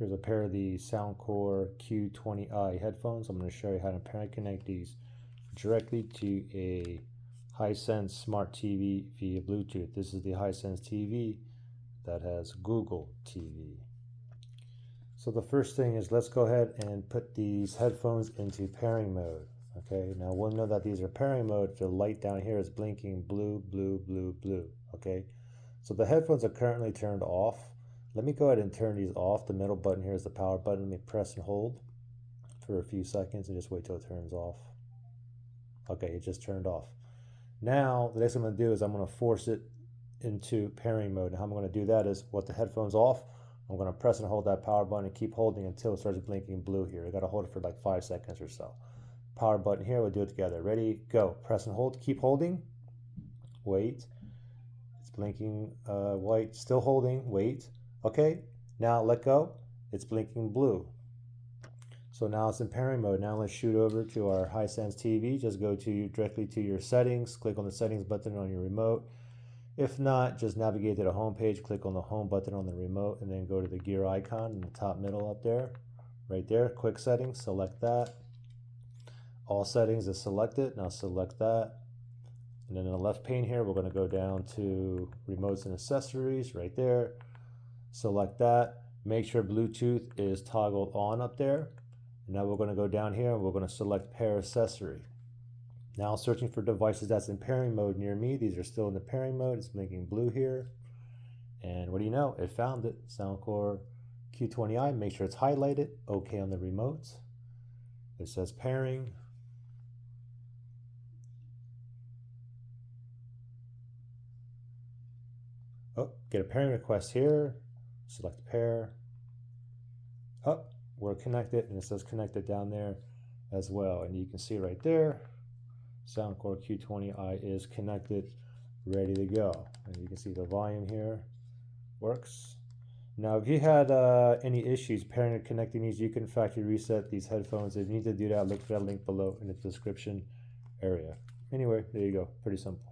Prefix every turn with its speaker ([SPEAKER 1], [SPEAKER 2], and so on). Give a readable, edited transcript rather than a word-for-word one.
[SPEAKER 1] Here's a pair of the Soundcore Q20i headphones. I'm going to show you how to connect these directly to a Hisense smart TV via Bluetooth. This is the Hisense TV that has Google TV. So the first thing is, let's go ahead and put these headphones into pairing mode. Okay, now we'll know that these are pairing mode if the light down here is blinking blue, blue, blue, blue. Okay, so the headphones are currently turned off. Let me go ahead and turn these off. The middle button here is the power button. Let me press and hold for a few seconds and just wait till it turns off. Okay, it just turned off. Now, the next thing I'm going to do is I'm going to force it into pairing mode. And how I'm going to do that is, with the headphones off, I'm going to press and hold that power button and keep holding until it starts blinking blue here. I got to hold it for like 5 seconds or so. Power button here, we'll do it together. Ready, go. Press and hold, keep holding. Wait. It's blinking white, still holding, wait. Okay, now let go. It's blinking blue. So now it's in pairing mode. Now let's shoot over to our Hisense TV. Just go directly to your settings, click on the settings button on your remote. If not, just navigate to the home page, click on the home button on the remote, and then go to the gear icon in the top middle up there, right there, quick settings, select that. All settings is selected, now select that. And then in the left pane here, we're gonna go down to remotes and accessories, right there. Select that, make sure Bluetooth is toggled on up there. And now we're gonna go down here and we're gonna select pair accessory. Now searching for devices that's in pairing mode near me. These are still in the pairing mode. It's blinking blue here. And what do you know? It found it. Soundcore Q20i. Make sure it's highlighted. OK on the remote. It says pairing. Oh, get a pairing request here. Select pair. Oh, we're connected, and it says connected down there as well. And you can see right there, Soundcore Q20i is connected, ready to go. And you can see the volume here works. Now, if you had any issues pairing or connecting these, you can factory reset these headphones. If you need to do that, look for that link below in the description area. Anyway, there you go. Pretty simple.